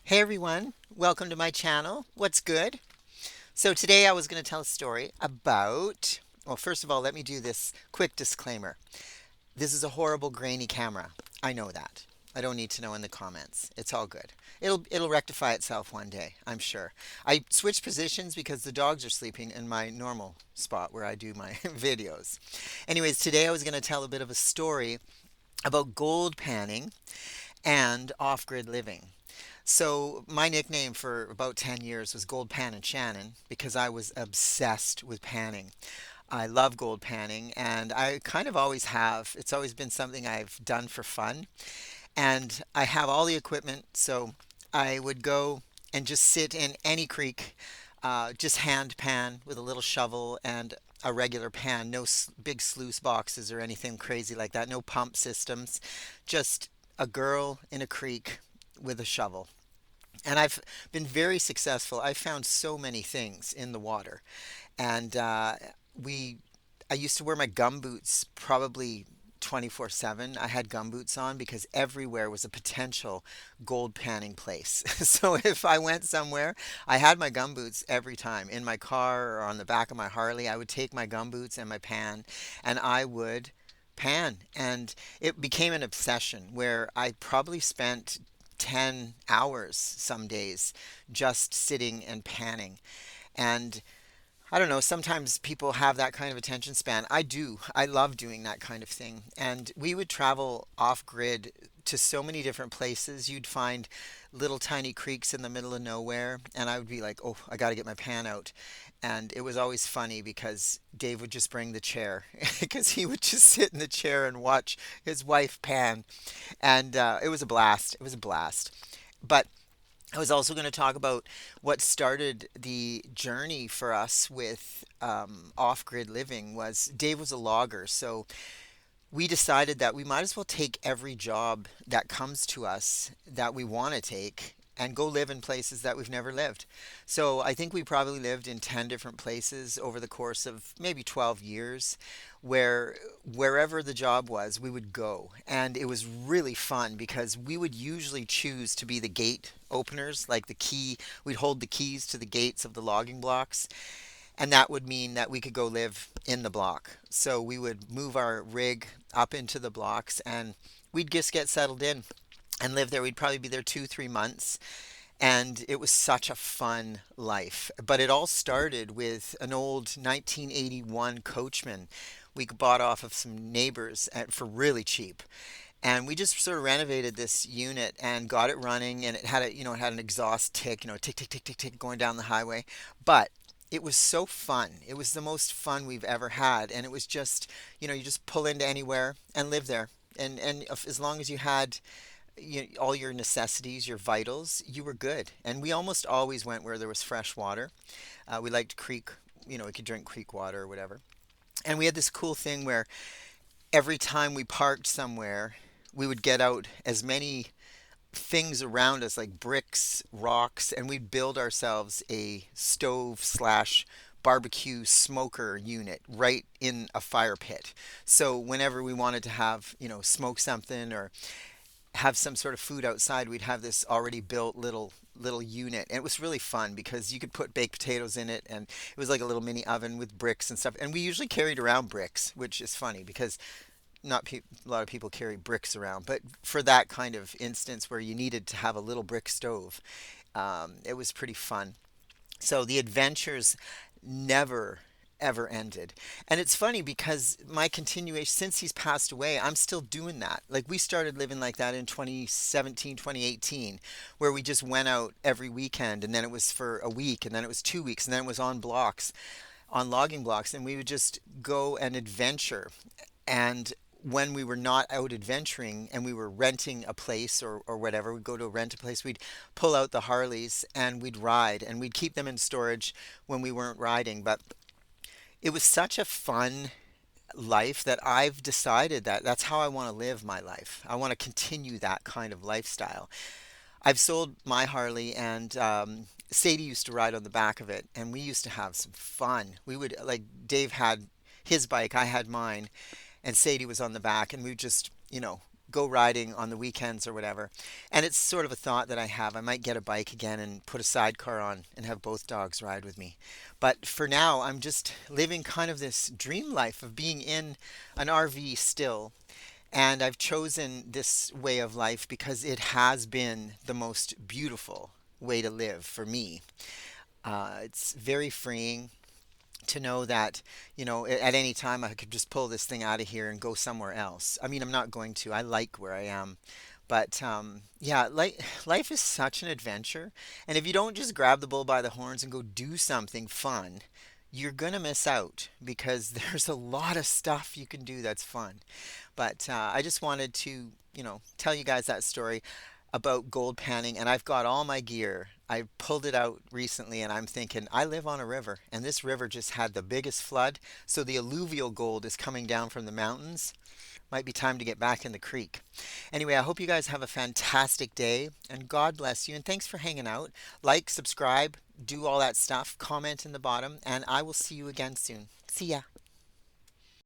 Hey everyone, welcome to my channel. What's good? So today I was going to tell a story about, well, first of all, let me do this quick disclaimer. This is a horrible grainy camera. I know that. I don't need to know in the comments. It's all good. It'll rectify itself one day, I'm sure. I switched positions because the dogs are sleeping in my normal spot where I do my videos. Anyways, today I was going to tell a bit of a story about gold panning and off-grid living. So my nickname for about 10 years was Gold Pannin Shannon because I was obsessed with panning. I love gold panning and I kind of always have. It's always been something I've done for fun. And I have all the equipment, so I would go and just sit in any creek, just hand pan with a little shovel and a regular pan, no big sluice boxes or anything crazy like that, no pump systems, just a girl in a creek with a shovel. And I've been very successful. I found so many things in the water. And we, I used to wear my gum boots probably 24/7. I had gum boots on because everywhere was a potential gold panning place. So if I went somewhere, I had my gum boots every time in my car or on the back of my Harley. I would take my gum boots and my pan and I would pan. And it became an obsession where I probably spent 10 hours some days just sitting and panning. And I don't know, sometimes people have that kind of attention span. I do. I love doing that kind of thing. And we would travel off grid to so many different places. You'd find little tiny creeks in the middle of nowhere. And I would be like, oh, I got to get my pan out. And it was always funny because Dave would just bring the chair because he would just sit in the chair and watch his wife pan. And it was a blast. It was a blast. But I was also going to talk about what started the journey for us with off-grid living was Dave was a logger, so we decided that we might as well take every job that comes to us that we want to take and go live in places that we've never lived. So I think we probably lived in 10 different places over the course of maybe 12 years where wherever the job was, we would go. And it was really fun because we would usually choose to be the gate openers, like the key, we'd hold the keys to the gates of the logging blocks. And that would mean that we could go live in the block. So we would move our rig up into the blocks and we'd just get settled in and live there. We'd probably be there 2, 3 months. And it was such a fun life. But it all started with an old 1981 Coachman we bought off of some neighbors for really cheap. And we just sort of renovated this unit and got it running, and it had it had an exhaust tick, tick tick tick tick tick going down the highway. But it was so fun. It was the most fun we've ever had, and it was just, you just pull into anywhere and live there. And as long as you had all your necessities, your vitals, you were good. And we almost always went where there was fresh water. We liked creek, we could drink creek water or whatever. And we had this cool thing where every time we parked somewhere, we would get out as many things around us like bricks, rocks, and we'd build ourselves a stove slash barbecue smoker unit right in a fire pit. So whenever we wanted to have, smoke something or have some sort of food outside, we'd have this already built little unit. And it was really fun because you could put baked potatoes in it and it was like a little mini oven with bricks and stuff. And we usually carried around bricks, which is funny because not a lot of people carry bricks around, but for that kind of instance where you needed to have a little brick stove, it was pretty fun. So the adventures never ever ended. And it's funny because my continuation since he's passed away, I'm still doing that. Like we started living like that in 2017, 2018, where we just went out every weekend and then it was for a week and then it was 2 weeks and then it was on blocks, on logging blocks, and we would just go and adventure. And when we were not out adventuring and we were renting a place or whatever, we'd go to rent a place, we'd pull out the Harleys and we'd ride and we'd keep them in storage when we weren't riding. But it was such a fun life that I've decided that that's how I want to live my life. I want to continue that kind of lifestyle. I've sold my Harley, and Sadie used to ride on the back of it, and we used to have some fun. We would, like, Dave had his bike, I had mine, and Sadie was on the back, and we would just, go riding on the weekends or whatever. And it's sort of a thought that I have. I might get a bike again and put a sidecar on and have both dogs ride with me. But for now, I'm just living kind of this dream life of being in an RV still. And I've chosen this way of life because it has been the most beautiful way to live for me. It's very freeing to know that, at any time I could just pull this thing out of here and go somewhere else. I mean, I'm not going to. I like where I am. But yeah, life is such an adventure. And if you don't just grab the bull by the horns and go do something fun, you're going to miss out because there's a lot of stuff you can do that's fun. But I just wanted to, tell you guys that story about gold panning, and I've got all my gear. I pulled it out recently, and I'm thinking, I live on a river, and this river just had the biggest flood, so the alluvial gold is coming down from the mountains. Might be time to get back in the creek. Anyway, I hope you guys have a fantastic day, and God bless you, and thanks for hanging out. Like, subscribe, do all that stuff, comment in the bottom, and I will see you again soon. See ya.